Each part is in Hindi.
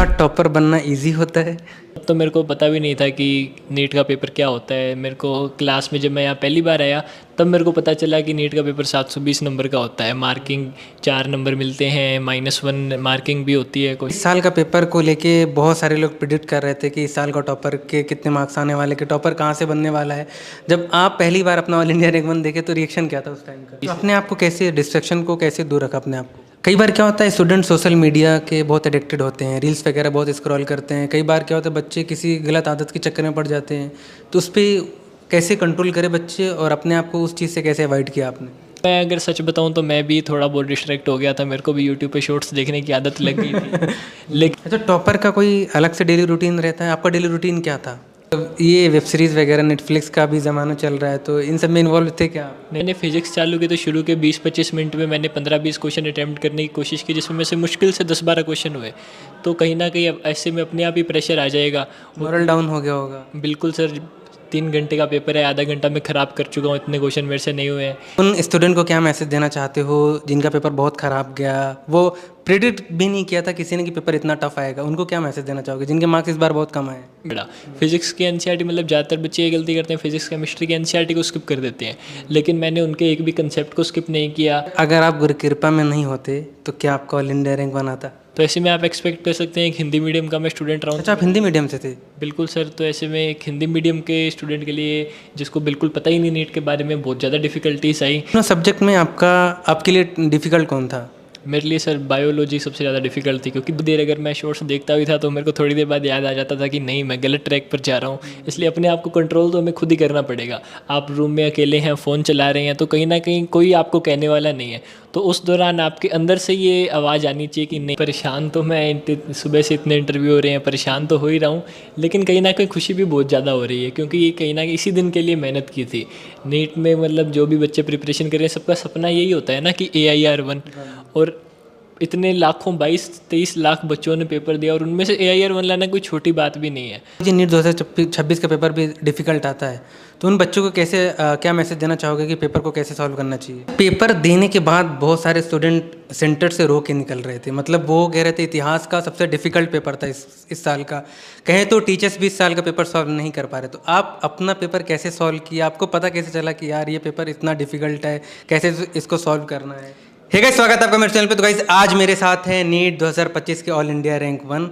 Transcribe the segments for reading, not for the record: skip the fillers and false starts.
क्या टॉपर बनना इजी होता है? तो मेरे को पता भी नहीं था कि नीट का पेपर क्या होता है। मेरे को क्लास में जब मैं यहाँ पहली बार आया तब मेरे को पता चला कि नीट का पेपर 720 नंबर का होता है। मार्किंग 4 नंबर मिलते हैं, -1 मार्किंग भी होती है कोई। इस साल का पेपर को लेके बहुत सारे लोग प्रिडिक्ट कर रहे थे कि इस साल का टॉपर के कितने मार्क्स आने वाले, कि टॉपर कहाँ से बनने वाला है। जब आप पहली बार अपना ऑल इंडिया रैंक 1 देखे तो रिएक्शन क्या था उस टाइम का? तो अपने आप को कैसे, डिस्ट्रैक्शन को कैसे दूर रखा अपने आप को? कई बार क्या होता है, स्टूडेंट सोशल मीडिया के बहुत एडिक्टेड होते हैं, रील्स वगैरह बहुत स्क्रॉल करते हैं। कई बार क्या होता है, बच्चे किसी गलत आदत के चक्कर में पड़ जाते हैं, तो उस पर कैसे कंट्रोल करें बच्चे, और अपने आप को उस चीज़ से कैसे अवॉइड किया आपने? मैं अगर सच बताऊं तो मैं भी थोड़ा बहुत डिस्ट्रैक्ट हो गया था। मेरे को भी यूट्यूब पे शॉर्ट्स देखने की आदत लग गई थी। लेकिन अच्छा, टॉपर का कोई अलग से डेली रूटीन रहता है? आपका डेली रूटीन क्या था? ये वेब सीरीज़ वगैरह नेटफ्लिक्स का भी ज़माना चल रहा है, तो इन सब में इन्वॉल्व थे क्या आप? मैंने फिजिक्स चालू की तो शुरू के 20-25 मिनट में मैंने 15-20 क्वेश्चन अटैम्प्ट करने की कोशिश की, जिसमें से मुश्किल से 10-12 क्वेश्चन हुए। तो कहीं ना कहीं अब ऐसे में अपने आप ही प्रेशर आ जाएगा। मॉरल डाउन हो गया होगा? बिल्कुल सर। 3 घंटे का पेपर है, आधा घंटा मैं ख़राब कर चुका हूँ, इतने क्वेश्चन मेरे से नहीं हुए हैं। उन स्टूडेंट को क्या मैसेज देना चाहते हो जिनका पेपर बहुत ख़राब गया, वो प्रेडिक्ट भी नहीं किया था किसी ने कि पेपर इतना टफ आएगा? उनको क्या मैसेज देना चाहोगे जिनके मार्क्स इस बार बहुत कम आए? बड़ा फिजिक्स की एनसीईआरटी, मतलब ज़्यादातर बच्चे ये गलती करते हैं, फिजिक्स केमिस्ट्री की एनसीईआरटी को स्किप कर देते हैं। लेकिन मैंने उनके एक भी कंसेप्ट को स्किप नहीं किया। अगर आप गुरु कृपा में नहीं होते तो क्या आपका ऑल इंडिया रैंक बनाता? तो ऐसे में आप एक्सपेक्ट कर सकते हैं एक हिंदी मीडियम का मैं स्टूडेंट रहा हूँ। अच्छा, आप हिंदी मीडियम से थे? बिल्कुल सर। तो ऐसे में एक हिंदी मीडियम के स्टूडेंट के लिए, जिसको बिल्कुल पता ही नहीं नीट के बारे में, बहुत ज़्यादा डिफ़िकल्टीज आई। दोनों सब्जेक्ट में आपके लिए डिफ़िकल्ट कौन था? मेरे लिए सर बायोलॉजी सबसे ज़्यादा डिफ़िकल्ट थी, क्योंकि देर अगर मैं शॉर्ट्स देखता भी था तो मेरे को थोड़ी देर बाद याद आ जाता था कि नहीं, मैं गलत ट्रैक पर जा रहा हूँ। इसलिए अपने आप को कंट्रोल तो हमें खुद ही करना पड़ेगा। आप रूम में अकेले हैं, फ़ोन चला रहे हैं, तो कहीं ना कहीं कोई आपको कहने वाला नहीं है। तो उस दौरान आपके अंदर से ये आवाज़ आनी चाहिए कि नहीं, परेशान तो मैं सुबह से इतने इंटरव्यू हो रहे हैं, परेशान तो हो ही रहा हूँ, लेकिन कहीं ना कहीं खुशी भी बहुत ज़्यादा हो रही है, क्योंकि ये कहीं ना कहीं इसी दिन के लिए मेहनत की थी। नीट में मतलब जो भी बच्चे प्रिपरेशन कर रहे हैं, सबका सपना यही होता है ना कि AIR 1, और इतने लाखों 22-23 लाख बच्चों ने पेपर दिया, और उनमें से AIR 1 लाना कोई छोटी बात भी नहीं है। जी, नीट 2026 का पेपर भी डिफ़िकल्ट आता है, तो उन बच्चों को कैसे क्या मैसेज देना चाहोगे कि पेपर को कैसे सॉल्व करना चाहिए? पेपर देने के बाद बहुत सारे स्टूडेंट सेंटर से रो के निकल रहे थे, मतलब वो कह रहे थे इतिहास का सबसे डिफ़िकल्ट पेपर था इस साल का। कहें तो टीचर्स भी इस साल का पेपर सॉल्व नहीं कर पा रहे, तो आप अपना पेपर कैसे सॉल्व किया? आपको पता कैसे चला कि यार ये पेपर इतना डिफ़िकल्ट है, कैसे इसको सॉल्व करना है? हे गाइस, स्वागत है आपका मेरे चैनल पे। तो गाइस, आज मेरे साथ हैं नीट 2025 के ऑल इंडिया रैंक 1।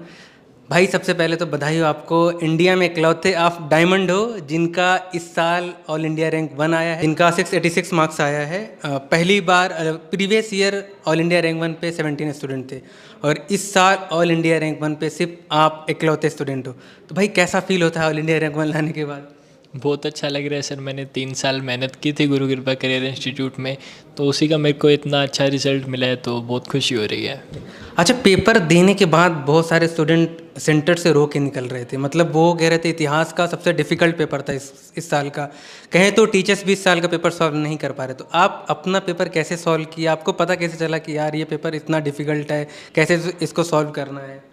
भाई, सबसे पहले तो बधाई हो आपको, इंडिया में इकलौते आप डायमंड हो जिनका इस साल ऑल इंडिया रैंक 1 आया है, जिनका 686 मार्क्स आया है। पहली बार previous year all India rank 1 पे 17 स्टूडेंट थे, और इस साल ऑल इंडिया रैंक 1 पे सिर्फ आप इकलौते स्टूडेंट हो। तो भाई, कैसा फील होता है ऑल इंडिया रैंक 1 लाने के बाद? बहुत अच्छा लग रहा है सर। मैंने 3 साल मेहनत की थी गुरु कृपा करियर इंस्टीट्यूट में, तो उसी का मेरे को इतना अच्छा रिजल्ट मिला है, तो बहुत खुशी हो रही है। अच्छा, पेपर देने के बाद बहुत सारे स्टूडेंट सेंटर से रो के निकल रहे थे, मतलब वो कह रहे थे इतिहास का सबसे डिफ़िकल्ट पेपर था इस साल का। कहें तो टीचर्स भी इस साल का पेपर सॉल्व नहीं कर पा रहे, तो आप अपना पेपर कैसे सॉल्व किया? आपको पता कैसे चला कि यार ये पेपर इतना डिफ़िकल्ट है, कैसे इसको सॉल्व करना है?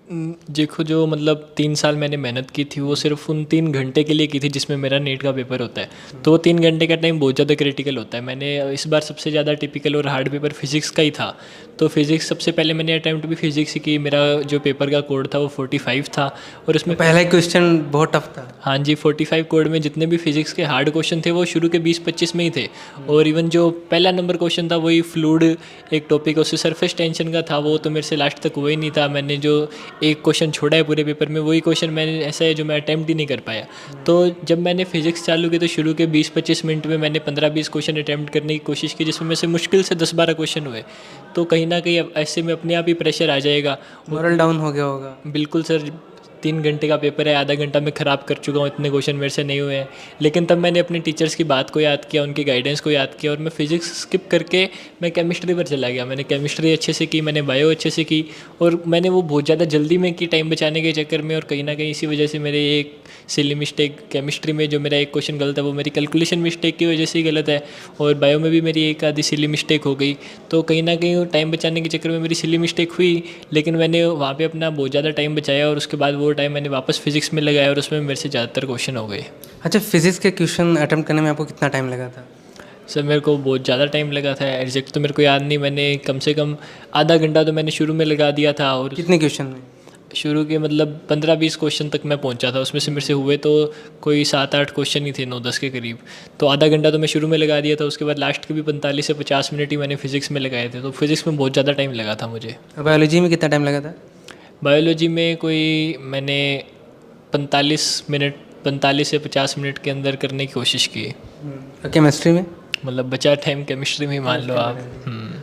देखो, जो मतलब 3 साल मैंने मेहनत की थी वो सिर्फ उन 3 घंटे के लिए की थी जिसमें मेरा नीट का पेपर होता है। तो 3 घंटे का टाइम बहुत ज़्यादा क्रिटिकल होता है। मैंने इस बार सबसे ज़्यादा टिपिकल और हार्ड पेपर फिजिक्स का ही था। तो फिजिक्स सबसे पहले मैंने अटैम्प्ट भी फिजिक्स ही की। मेरा जो पेपर का कोड था वो 45 था, और उसमें पहला क्वेश्चन बहुत टफ था। हाँ जी, 45 कोड में जितने भी फिजिक्स के हार्ड क्वेश्चन थे वो शुरू के 20-25 में ही थे। और इवन जो पहला नंबर क्वेश्चन था वही फ्लूइड एक टॉपिक, उससे सरफेस टेंशन का था, वो तो मेरे से लास्ट तक हुआ ही नहीं था। मैंने जो एक क्वेश्चन छोड़ा है पूरे पेपर में, वही क्वेश्चन मैंने ऐसा है जो मैं अटैम्प्ट ही नहीं कर पाया। तो जब मैंने फिजिक्स चालू की तो शुरू के 20-25 मिनट में मैंने 15-20 क्वेश्चन अटैम्प्ट करने की कोशिश की, जिसमें से मुश्किल से 10-12 क्वेश्चन हुए। तो कहीं ना कहीं अब ऐसे में अपने आप ही प्रेशर आ जाएगा। मॉरल डाउन हो गया होगा? बिल्कुल सर। 3 घंटे का पेपर है, आधा घंटा मैं ख़राब कर चुका हूँ, इतने क्वेश्चन मेरे से नहीं हुए हैं। लेकिन तब मैंने अपने टीचर्स की बात को याद किया, उनकी गाइडेंस को याद किया, और मैं फिजिक्स स्किप करके मैं केमिस्ट्री पर चला गया। मैंने केमिस्ट्री अच्छे से की, मैंने बायो अच्छे से की, और मैंने वो बहुत ज़्यादा जल्दी में की टाइम बचाने के चक्कर में। और कहीं ना कहीं इसी वजह से मेरे एक सिली मिस्टेक केमिस्ट्री में, जो मेरा एक क्वेश्चन गलत है वो मेरी कैलकुलेशन मिस्टेक की वजह से ही गलत है, और बायो में भी मेरी एक आधी सिली मिस्टेक हो गई। तो कहीं ना कहीं टाइम बचाने के चक्कर में मेरी सिली मिस्टेक हुई, लेकिन मैंने वहाँ पे अपना बहुत ज़्यादा टाइम बचाया, और उसके बाद वो टाइम मैंने वापस फिजिक्स में लगाया, और उसमें मेरे से ज़्यादातर क्वेश्चन हो गए। अच्छा, फिजिक्स के क्वेश्चन अटेम्प्ट करने में आपको कितना टाइम लगा था? सर, मेरे को बहुत ज़्यादा टाइम लगा था। एग्जैक्ट तो मेरे को याद नहीं, मैंने कम से कम आधा घंटा तो मैंने शुरू में लगा दिया था। और कितने क्वेश्चन में? शुरू के मतलब 15-20 क्वेश्चन तक मैं पहुंचा था, उसमें से मेरे से हुए तो कोई 7-8 क्वेश्चन ही थे, 9-10 के करीब। तो आधा घंटा तो मैं शुरू में लगा दिया था, उसके बाद लास्ट के भी 45 से 50 मिनट ही मैंने फिज़िक्स में लगाए थे, तो फिज़िक्स में बहुत ज़्यादा टाइम लगा था मुझे। बायोलॉजी में कितना टाइम लगा था? बायोलॉजी में कोई मैंने 45 से 50 मिनट के अंदर करने की कोशिश की। केमिस्ट्री में? मतलब बचा टाइम केमिस्ट्री में ही मान लो आप।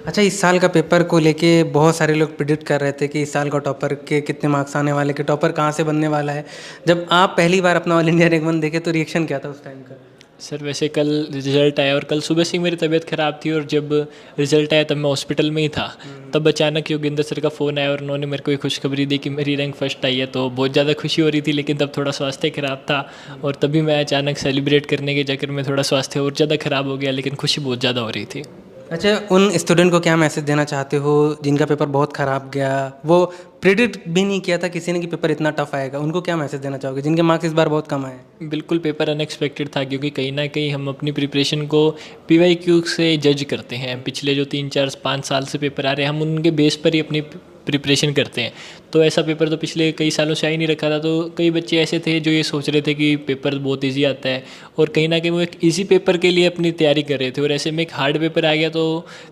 अच्छा, इस साल का पेपर को लेके बहुत सारे लोग प्रिडिक्ट कर रहे थे कि इस साल का टॉपर के कितने मार्क्स आने वाले, कि टॉपर कहाँ से बनने वाला है। जब आप पहली बार अपना ऑल इंडिया रैंक वन देखे तो रिएक्शन क्या था उस टाइम का? सर वैसे कल रिज़ल्ट आया और कल सुबह से ही मेरी तबीयत ख़राब थी, और जब रिज़ल्ट आया तब मैं हॉस्पिटल में ही था। तब अचानक योगेंद्र सर का फ़ोन आया और उन्होंने मेरे को ये खुशखबरी दी कि मेरी रैंक फर्स्ट आई है, तो बहुत ज़्यादा खुशी हो रही थी। लेकिन तब थोड़ा स्वास्थ्य ख़राब था, और तभी मैं अचानक सेलिब्रेट करने के चक्कर में थोड़ा स्वास्थ्य और ज़्यादा ख़राब हो गया, लेकिन खुशी बहुत ज़्यादा हो रही थी। अच्छा, उन स्टूडेंट को क्या मैसेज देना चाहते हो जिनका पेपर बहुत ख़राब गया, वो प्रिडिक्ट भी नहीं किया था किसी ने कि पेपर इतना टफ आएगा, उनको क्या मैसेज देना चाहोगे जिनके मार्क्स इस बार बहुत कम आए? बिल्कुल पेपर अनएक्सपेक्टेड था, क्योंकि कहीं ना कहीं हम अपनी प्रिपरेशन को PYQ से जज करते हैं। पिछले जो 3-4-5 साल से पेपर आ रहे हैं, हम उनके बेस पर ही अपनी प्रिपरेशन करते हैं। तो ऐसा पेपर तो पिछले कई सालों से आ ही नहीं रखा था। तो कई बच्चे ऐसे थे जो ये सोच रहे थे कि पेपर बहुत इजी आता है, और कहीं ना कहीं वो एक इजी पेपर के लिए अपनी तैयारी कर रहे थे, और ऐसे में एक हार्ड पेपर आ गया तो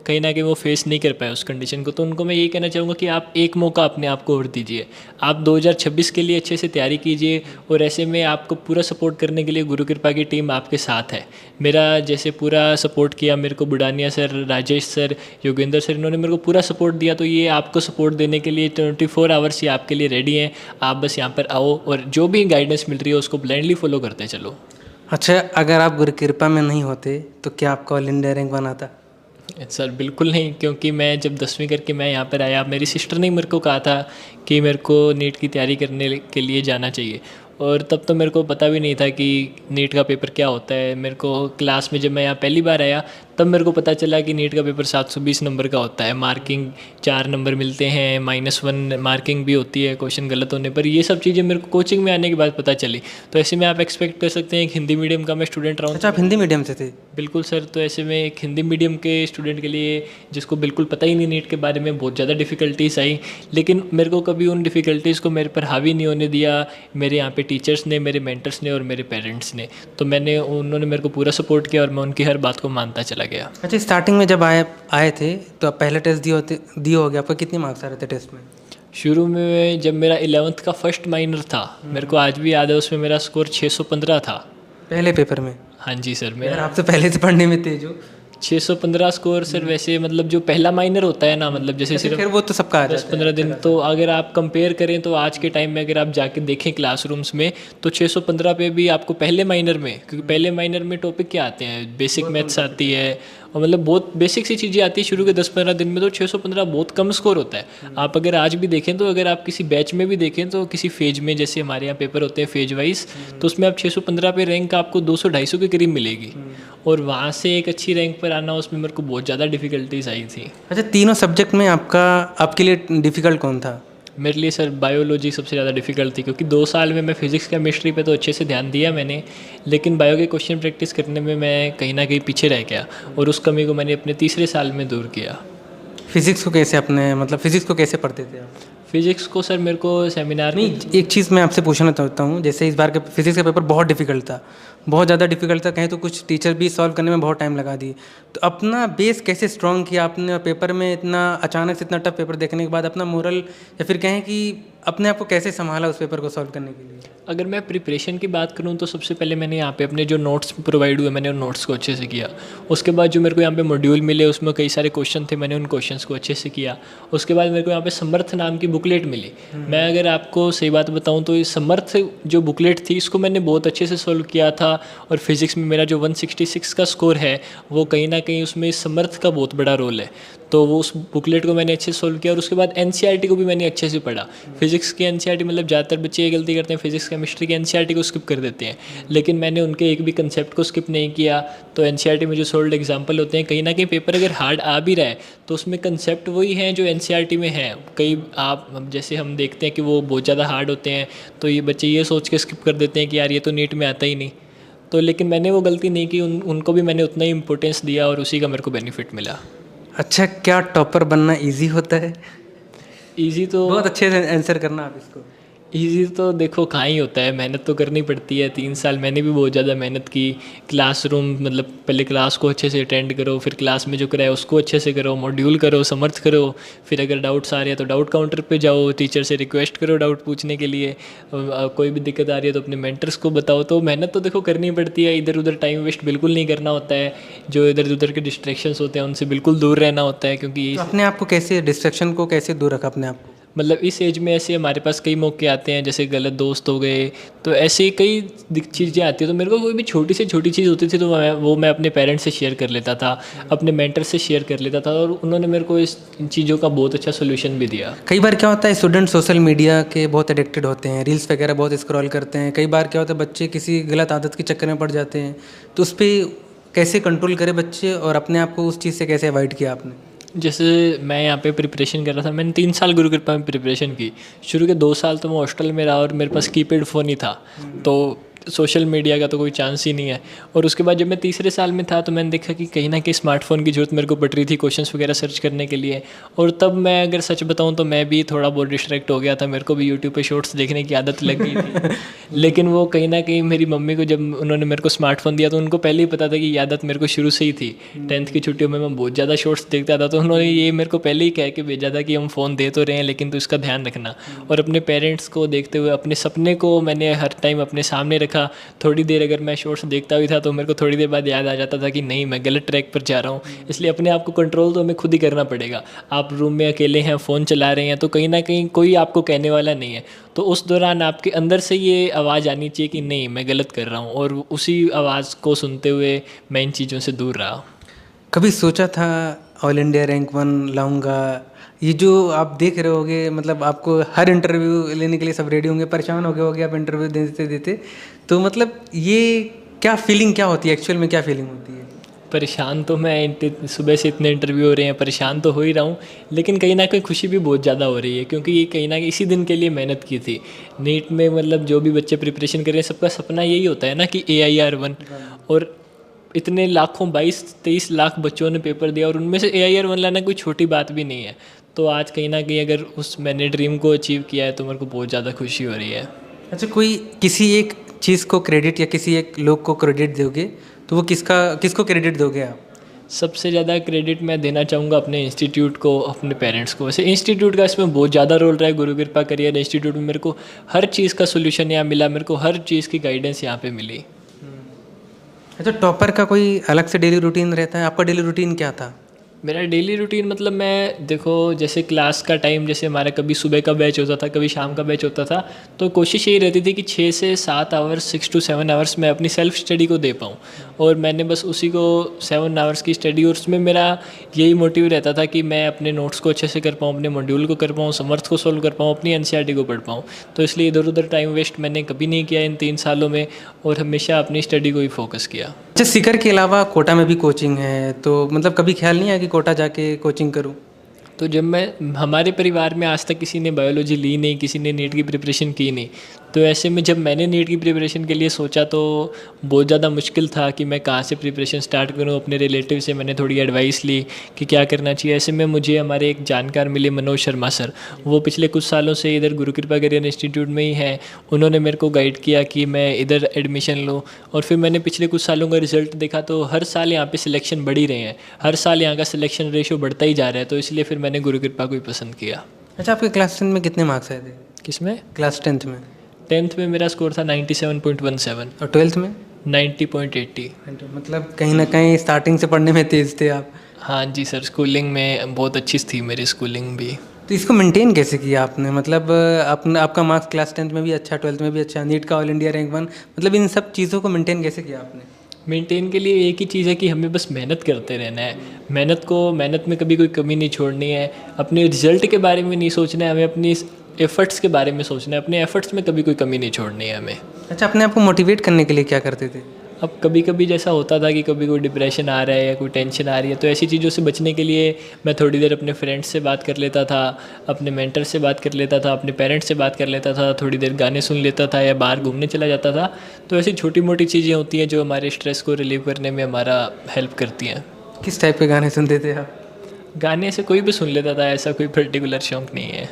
कहीं ना कहीं वो फेस नहीं कर पाए उस कंडीशन को। तो उनको मैं यही कहना चाहूँगा कि आप एक मौका अपने आप को और दीजिए। आप 2026 के लिए अच्छे से तैयारी कीजिए, और ऐसे में आपको पूरा सपोर्ट करने के लिए गुरु कृपा की टीम आपके साथ है। मेरा जैसे पूरा सपोर्ट किया, मेरे को Budania sir, Rajesh sir, Yogendra sir, इन्होंने मेरे को पूरा सपोर्ट दिया। तो ये आपको सपोर्ट देने के लिए 24 आवर्स ये आपके लिए रेडी हैं। आप बस यहाँ पर आओ, और जो भी गाइडेंस मिल रही है उसको ब्लाइंडली फॉलो करते चलो। अच्छा, अगर आप गुरु कृपा में नहीं होते तो क्या आपका ऑल इंडिया रैंक वन आता? सर बिल्कुल नहीं, क्योंकि मैं जब 10वीं करके मैं यहाँ पर आया, मेरी सिस्टर ने मेरे को कहा था कि मेरे को नीट की तैयारी करने के लिए जाना चाहिए, और तब तो मेरे को पता भी नहीं था कि नीट का पेपर क्या होता है। मेरे को क्लास में जब मैं यहाँ पहली बार आया तब मेरे को पता चला कि नीट का पेपर 720 नंबर का होता है। मार्किंग 4 नंबर मिलते हैं, -1 मार्किंग भी होती है क्वेश्चन गलत होने पर। ये सब चीज़ें मेरे को कोचिंग में आने के बाद पता चली। तो ऐसे में आप एक्सपेक्ट कर सकते हैं कि हिंदी मीडियम का मैं स्टूडेंट रहा हूँ। अच्छा, आप हिंदी मीडियम से थे? बिल्कुल सर। तो ऐसे में एक हिंदी मीडियम के स्टूडेंट के लिए, जिसको बिल्कुल पता ही नहीं नीट के बारे में, बहुत ज़्यादा डिफ़िकल्टीज आई। लेकिन मेरे को कभी उन डिफ़िकल्टीज़ को मेरे पर हावी नहीं होने दिया। मेरे यहाँ पे टीचर्स ने, मेरे मेंटर्स ने और मेरे पेरेंट्स ने, तो उन्होंने मेरे को पूरा सपोर्ट किया, और मैं उनकी हर बात को मानता चला गया। अच्छा, स्टार्टिंग में जब आए थे तो आप पहले टेस्ट दिए होगे, आपका कितने मार्क्स आ रहे थे टेस्ट में? शुरू में जब मेरा 11th का फर्स्ट माइनर था, मेरे को आज भी याद है, उसमें मेरा स्कोर 615 था पहले पेपर में? हाँ जी सर। यार, मेरा आप तो पहले से पढ़ने में तेज हो। 615 स्कोर सर। वैसे मतलब जो पहला माइनर होता है ना, मतलब जैसे सिर्फ फिर वो तो सबका आ जाता है। 10-15 दिन, तो अगर आप कंपेयर करें तो आज के टाइम में अगर आप जाके देखें क्लासरूम्स में, तो 615 पे भी आपको पहले माइनर में, क्योंकि पहले माइनर में टॉपिक क्या आते हैं, बेसिक मैथ्स आती है, और मतलब बहुत बेसिक सी चीज़ें आती है शुरू के 10-15 दिन में। तो 615 बहुत कम स्कोर होता है। आप अगर आज भी देखें, तो अगर आप किसी बैच में भी देखें, तो किसी फेज में, जैसे हमारे यहाँ पेपर होते हैं फेज वाइज, तो उसमें आप 615 पे रैंक आपको 200-250 के करीब मिलेगी, और वहाँ से एक अच्छी रैंक पर आना, उसमें मेरे को बहुत ज़्यादा डिफ़िकल्टीज आई थी। अच्छा, तीनों सब्जेक्ट में आपके लिए डिफ़िकल्ट कौन था? मेरे लिए सर बायोलॉजी सबसे ज़्यादा डिफ़िकल्ट थी, क्योंकि 2 साल में मैं फिज़िक्स केमिस्ट्री पे तो अच्छे से ध्यान दिया मैंने, लेकिन बायो के क्वेश्चन प्रैक्टिस करने में मैं कहीं ना कहीं पीछे रह गया, और उस कमी को मैंने अपने तीसरे साल में दूर किया। फिज़िक्स को कैसे पढ़ते थे आप? फिज़िक्स को सर मेरे को सेमिनार नहीं, एक चीज़ मैं आपसे पूछना चाहता हूँ, जैसे इस बार के फिज़िक्स का पेपर बहुत डिफिकल्ट था, बहुत ज़्यादा डिफिकल्ट था, कहीं तो कुछ टीचर भी सॉल्व करने में बहुत टाइम लगा दिए। तो अपना बेस कैसे स्ट्रॉन्ग किया आपने, और पेपर में इतना अचानक से इतना टफ पेपर देखने के बाद अपना मोरल, या फिर कहें कि अपने आप को कैसे संभाला उस पेपर को सॉल्व करने के लिए? अगर मैं प्रिपरेशन की बात करूं तो सबसे पहले मैंने यहाँ पे अपने जो नोट्स प्रोवाइड हुए, मैंने उन नोट्स को अच्छे से किया। उसके बाद जो मेरे को यहाँ पे मॉड्यूल मिले, उसमें कई सारे क्वेश्चन थे, मैंने उन क्वेश्चंस को अच्छे से किया। उसके बाद मेरे को यहाँ पे समर्थ नाम की बुकलेट मिली। मैं अगर आपको सही बात बताऊँ तो इस समर्थ जो बुकलेट थी, इसको मैंने बहुत अच्छे से सोल्व किया था। और फिज़िक्स में मेरा जो 166 का स्कोर है, वो कहीं ना कहीं उसमें समर्थ का बहुत बड़ा रोल है। तो वो उस बुकलेट को मैंने अच्छे से सोल्व किया, और उसके बाद NCERT को भी मैंने अच्छे से पढ़ा। फिज़िक्स की NCERT, मतलब ज़्यादातर बच्चे ये गलती करते हैं, फिज़िक्स केमिस्ट्री की NCERT को स्किप कर देते हैं, लेकिन मैंने उनके एक भी कंसेप्ट को स्किप नहीं किया। तो NCERT में जो सोल्ड एग्जाम्पल होते हैं, कहीं ना कहीं पेपर अगर हार्ड आ भी रहा है तो उसमें कंसेप्ट वही हैं जो NCERT में हैं। कई आप जैसे हम देखते हैं कि वो बहुत ज़्यादा हार्ड होते हैं, तो ये बच्चे ये सोच के स्किप कर देते हैं कि यार ये तो नीट में आता ही नहीं। तो लेकिन मैंने वो गलती नहीं की, उनको भी मैंने उतना ही इंपॉर्टेंस दिया, और उसी का मेरे को बेनिफिट मिला। अच्छा, क्या टॉपर बनना ईजी होता है? ईज़ी तो बहुत अच्छे से आंसर करना आप इसको। ईज़ी तो देखो कहाँ ही होता है, मेहनत तो करनी पड़ती है। 3 साल मैंने भी बहुत ज़्यादा मेहनत की। क्लासरूम मतलब पहले क्लास को अच्छे से अटेंड करो, फिर क्लास में जो कराए उसको अच्छे से करो, मॉड्यूल करो, समर्थ करो। फिर अगर डाउट्स आ रहे हैं तो डाउट काउंटर पे जाओ, टीचर से रिक्वेस्ट करो डाउट पूछने के लिए। कोई भी दिक्कत आ रही है तो अपने मेंटर्स को बताओ। तो मेहनत तो देखो करनी पड़ती है। इधर उधर टाइम वेस्ट बिल्कुल नहीं करना होता है। जो इधर उधर के डिस्ट्रैक्शंस होते हैं उनसे बिल्कुल दूर रहना होता है, क्योंकि तो अपने आप को कैसे, डिस्ट्रैक्शन को कैसे दूर रखा अपने आप को? मतलब इस एज में ऐसे हमारे पास कई मौके आते हैं, जैसे गलत दोस्त हो गए, तो ऐसे कई चीज़ें आती है। तो मेरे को कोई भी छोटी से छोटी चीज़ होती थी तो मैं अपने पेरेंट्स से शेयर कर लेता था, अपने मेंटर से शेयर कर लेता था, और उन्होंने मेरे को इन चीज़ों का बहुत अच्छा सोल्यूशन भी दिया। कई बार क्या होता है, स्टूडेंट सोशल मीडिया के बहुत एडिक्टेड होते हैं, रील्स वगैरह बहुत स्क्रॉल करते हैं। कई बार क्या होता है, बच्चे किसी गलत आदत के चक्कर में पड़ जाते हैं। तो उस पर कैसे कंट्रोल करें बच्चे, और अपने आप को उस चीज़ से कैसे अवॉइड किया आपने? जैसे मैं यहाँ पे प्रिपरेशन कर रहा था, मैंने 3 साल गुरु कृपा में प्रिपरेशन की। शुरू के 2 साल तो मैं हॉस्टल में रहा और मेरे पास कीपैड फ़ोन ही था, तो सोशल मीडिया का तो कोई चांस ही नहीं है। और उसके बाद जब मैं तीसरे साल में था तो मैंने देखा कि कहीं ना कहीं स्मार्टफोन की ज़रूरत मेरे को पड़ रही थी क्वेश्चंस वगैरह सर्च करने के लिए। और तब मैं अगर सच बताऊं तो मैं भी थोड़ा बहुत डिस्ट्रैक्ट हो गया था, मेरे को भी यूट्यूब पे शॉर्ट्स देखने की आदत लग गई थी। लेकिन वो कहीं ना कहीं मेरी मम्मी को, जब उन्होंने मेरे को स्मार्टफोन दिया तो उनको पहले ही पता था कि ये आदत मेरे को शुरू से ही थी। 10th की छुट्टियों में मैं बहुत ज़्यादा शॉर्ट्स देखता था, तो उन्होंने ये मेरे को पहले ही कह के भेजा था कि हम फ़ोन दे तो रहे हैं लेकिन तो इसका ध्यान रखना। और अपने पेरेंट्स को देखते हुए अपने सपने को मैंने हर टाइम अपने सामने रखा। थोड़ी देर अगर मैं शॉर्ट्स देखता भी था तो मेरे को थोड़ी देर बाद याद आ जाता था कि नहीं, मैं गलत ट्रैक पर जा रहा हूँ। इसलिए अपने आप को कंट्रोल तो हमें खुद ही करना पड़ेगा। आप रूम में अकेले हैं, फ़ोन चला रहे हैं, तो कहीं ना कहीं कोई आपको कहने वाला नहीं है। तो उस दौरान आपके अंदर से ये आवाज़ आनी चाहिए कि नहीं, मैं गलत कर रहा हूँ, और उसी आवाज़ को सुनते हुए मैं इन चीज़ों से दूर रहा। कभी सोचा था ऑल इंडिया रैंक 1 लाऊंगा? ये जो आप देख रहे होगे, मतलब आपको हर इंटरव्यू लेने के लिए सब रेडी होंगे, परेशान हो गए होगे आप इंटरव्यू देते देते। तो मतलब ये क्या फीलिंग क्या होती है, एक्चुअल में क्या फीलिंग होती है? परेशान तो मैं सुबह से इतने इंटरव्यू हो रहे हैं, परेशान तो हो ही रहा हूँ, लेकिन कहीं ना कहीं खुशी भी बहुत ज़्यादा हो रही है, क्योंकि ये कहीं ना कहीं इसी दिन के लिए मेहनत की थी। नीट में मतलब जो भी बच्चे प्रिपरेशन कर रहे हैं सबका सपना यही होता है ना कि AIR1। और इतने लाखों 22-23 लाख बच्चों ने पेपर दिया और उनमें से AIR1 लाना कोई छोटी बात भी नहीं है। तो आज कहीं ना कहीं अगर उस मैंने ड्रीम को अचीव किया है तो मेरे को बहुत ज़्यादा खुशी हो रही है। अच्छा, कोई किसी एक चीज़ को क्रेडिट या किसी एक लोग को क्रेडिट दोगे तो वो किसको क्रेडिट दोगे आप? सबसे ज़्यादा क्रेडिट मैं देना चाहूँगा अपने इंस्टीट्यूट को, अपने पेरेंट्स को। वैसे इंस्टीट्यूट का इसमें बहुत ज़्यादा रोल रहा है। गुरु कृपा करियर इंस्टीट्यूट में मेरे को हर चीज़ का सोल्यूशन यहाँ मिला, मेरे को हर चीज़ की गाइडेंस यहाँ पे मिली। अच्छा, टॉपर का कोई अलग से डेली रूटीन रहता है? आपका डेली रूटीन क्या था? मेरा डेली रूटीन मतलब मैं देखो, जैसे क्लास का टाइम, जैसे हमारा कभी सुबह का बैच होता था, कभी शाम का बैच होता था, तो कोशिश यही रहती थी कि 6 से 7 आवर्स, 6 to 7 आवर्स मैं अपनी सेल्फ स्टडी को दे पाऊँ। और मैंने बस उसी को 7 आवर्स की स्टडी, और उसमें मेरा यही मोटिव रहता था कि मैं अपने नोट्स को अच्छे से कर पाऊँ, अपने मॉड्यूल को कर पाऊँ, समर्थ को सोल्व कर पाऊँ, अपनी NCERT को पढ़ पाऊँ। तो इसलिए इधर उधर टाइम वेस्ट मैंने कभी नहीं किया इन 3 सालों में, और हमेशा अपनी स्टडी को ही फोकस किया। अच्छा, सीकर के अलावा कोटा में भी कोचिंग है, तो मतलब कभी ख्याल नहीं आया कि कोटा जाके कोचिंग करूं? तो जब मैं, हमारे परिवार में आज तक किसी ने बायोलॉजी ली नहीं, किसी ने नीट की प्रिपरेशन की नहीं, तो ऐसे में जब मैंने नीट की प्रिपरेशन के लिए सोचा तो बहुत ज़्यादा मुश्किल था कि मैं कहाँ से प्रिपरेशन स्टार्ट करूँ। अपने रिलेटिव से मैंने थोड़ी एडवाइस ली कि क्या करना चाहिए। ऐसे में मुझे हमारे एक जानकार मिले, मनोज शर्मा सर। वो पिछले कुछ सालों से इधर गुरु कृपा करियर इंस्टीट्यूट में ही हैं। उन्होंने मेरे को गाइड किया कि मैं इधर एडमिशन लूँ, और फिर मैंने पिछले कुछ सालों का रिजल्ट देखा तो हर साल यहाँ पे सिलेक्शन बढ़ ही रहे हैं, हर साल यहाँ का सिलेक्शन रेशियो बढ़ता ही जा रहा है। तो इसलिए फिर मैंने गुरु कृपा को ही पसंद किया। अच्छा, आपके क्लास 10 में कितने मार्क्स आए थे? किसमें? क्लास 10th में? 10th में मेरा स्कोर था 97.17। और 12th में? 90.80। मतलब कहीं ना कहीं स्टार्टिंग से पढ़ने में तेज थे आप। हाँ जी सर, स्कूलिंग में बहुत अच्छी थी मेरी स्कूलिंग भी। तो इसको मेंटेन कैसे किया आपने? मतलब आपका मार्क्स क्लास 10th में भी अच्छा, 12th में भी अच्छा, नीट का ऑल इंडिया रैंक 1, मतलब इन सब चीज़ों को मेंटेन कैसे किया आपने? मेंटेन के लिए एक ही चीज़ है कि हमें बस मेहनत करते रहना है। मेहनत में कभी कोई कमी नहीं छोड़नी है। अपने रिजल्ट के बारे में नहीं सोचना है, हमें अपनी एफर्ट्स के बारे में सोचना है। अपने एफर्ट्स में कभी कोई कमी नहीं छोड़नी है हमें। अच्छा, अपने आप को मोटिवेट करने के लिए क्या करते थे? अब कभी कभी जैसा होता था कि कभी कोई डिप्रेशन आ रहा है या कोई टेंशन आ रही है, तो ऐसी चीज़ों से बचने के लिए मैं थोड़ी देर अपने फ्रेंड्स से बात कर लेता था, अपने मेंटर से बात कर लेता था, अपने पेरेंट्स से बात कर लेता था, थोड़ी देर गाने सुन लेता था या बाहर घूमने चला जाता था। तो ऐसी छोटी मोटी चीज़ें होती हैं जो हमारे स्ट्रेस को रिलीव करने में हमारा हेल्प करती हैं। किस टाइप के गाने सुनते थे आप? गाने से कोई भी सुन लेता था, ऐसा कोई पर्टिकुलर शौक नहीं है।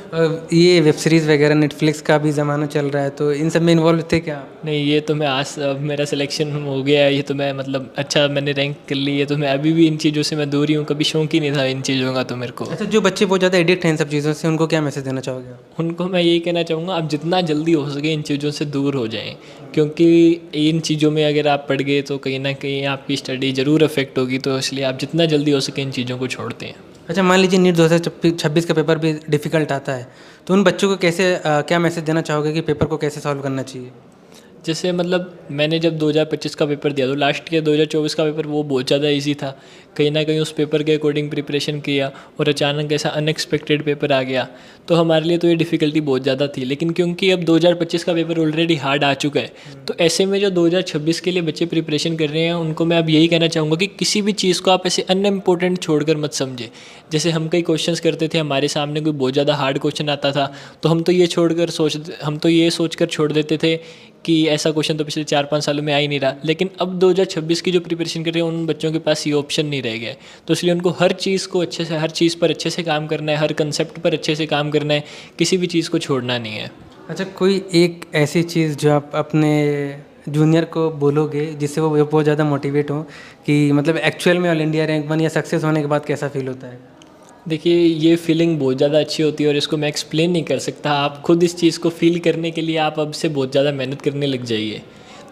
ये वेब सीरीज़ वगैरह नेटफ्लिक्स का भी ज़माना चल रहा है, तो इन सब में इन्वॉल्व थे क्या आप? नहीं, ये तो मैं आज अब मेरा सिलेक्शन हो गया है, ये तो मैं मतलब अच्छा मैंने रैंक कर ली है, तो मैं अभी भी इन चीज़ों से मैं दूर ही हूँ। कभी शौक ही नहीं था इन चीज़ों का तो मेरे को। अच्छा, जो बच्चे बहुत ज़्यादा एडिक्ट हैं इन सब चीज़ों से, उनको क्या मैसेज देना चाहोगे आप? उनको मैं यही कहना चाहूँगा, आप जितना जल्दी हो सके इन चीज़ों से दूर हो जाएं, क्योंकि इन चीज़ों में अगर आप पड़ गए तो कहीं ना कहीं आपकी स्टडी ज़रूर अफेक्ट होगी। तो इसलिए आप जितना जल्दी हो सके इन चीज़ों को छोड़ते हैं। अच्छा, मान लीजिए नीट 2026 का पेपर भी डिफ़िकल्ट आता है, तो उन बच्चों को कैसे क्या मैसेज देना चाहोगे कि पेपर को कैसे सॉल्व करना चाहिए? जैसे मतलब मैंने जब 2025 का पेपर दिया तो लास्ट ईयर 2024 का पेपर वो बहुत ज़्यादा इजी था। कहीं ना कहीं उस पेपर के अकॉर्डिंग प्रिपरेशन किया और अचानक ऐसा अनएक्सपेक्टेड पेपर आ गया, तो हमारे लिए तो ये डिफ़िकल्टी बहुत ज़्यादा थी। लेकिन क्योंकि अब 2025 का पेपर ऑलरेडी हार्ड आ चुका है, तो ऐसे में जो 2026 के लिए बच्चे प्रिपरेशन कर रहे हैं उनको मैं अब यही कहना चाहूँगा कि किसी भी चीज़ को आप ऐसे अनइम्पोर्टेंट छोड़कर मत समझे। जैसे हम कई क्वेश्चंस करते थे, हमारे सामने कोई बहुत ज़्यादा हार्ड क्वेश्चन आता था, तो हम तो ये सोचकर छोड़ देते थे कि ऐसा क्वेश्चन तो पिछले 4-5 सालों में आ ही नहीं रहा। लेकिन अब 2026 की जो प्रिपरेशन कर रहे हैं उन बच्चों के पास ये ऑप्शन नहीं रह गया है, तो इसलिए उनको हर चीज़ पर अच्छे से काम करना है, हर कंसेप्ट पर अच्छे से काम करना है, किसी भी चीज़ को छोड़ना नहीं है। अच्छा, कोई एक ऐसी चीज़ जो आप अपने जूनियर को बोलोगे जिससे वो बहुत ज़्यादा मोटिवेट हो, कि मतलब एक्चुअल में ऑल इंडिया रैंक 1 या सक्सेस होने के बाद कैसा फील होता है? देखिए, ये फीलिंग बहुत ज़्यादा अच्छी होती है और इसको मैं एक्सप्लेन नहीं कर सकता। आप खुद इस चीज़ को फ़ील करने के लिए आप अब से बहुत ज़्यादा मेहनत करने लग जाइए।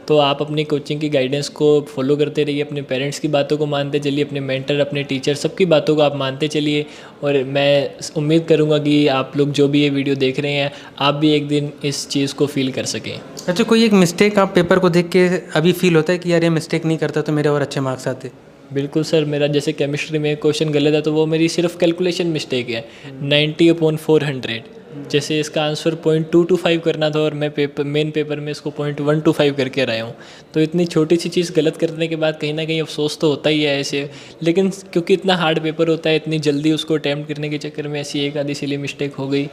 तो आप अपनी कोचिंग की गाइडेंस को फॉलो करते रहिए, अपने पेरेंट्स की बातों को मानते चलिए, अपने मेंटर, अपने टीचर, सबकी बातों को आप मानते चलिए। और मैं उम्मीद करूँगा कि आप लोग जो भी ये वीडियो देख रहे हैं, आप भी एक दिन इस चीज़ को फ़ील कर सकें। अच्छा, कोई एक मिस्टेक आप पेपर को देख के अभी फील होता है कि यार ये मिस्टेक नहीं करता तो मेरे और अच्छे मार्क्स आते? बिल्कुल सर, मेरा जैसे केमिस्ट्री में क्वेश्चन गलत है तो वो मेरी सिर्फ कैलकुलेशन मिस्टेक है, 90/400। जैसे इसका आंसर 0.225 करना था और मैं मेन पेपर में इसको 0.125 करके रहा हूँ। तो इतनी छोटी सी चीज़ गलत करने के बाद कहीं ना कहीं अफसोस तो होता ही है ऐसे। लेकिन क्योंकि इतना हार्ड पेपर होता है, इतनी जल्दी उसको अटैम्प्ट करने के चक्कर में ऐसी एक आधी सिली मिस्टेक हो गई।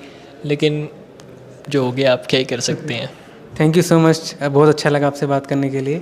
लेकिन जो हो गया आप क्या ही कर सकते हैं। थैंक यू सो मच, बहुत अच्छा लगा आपसे बात करने के लिए।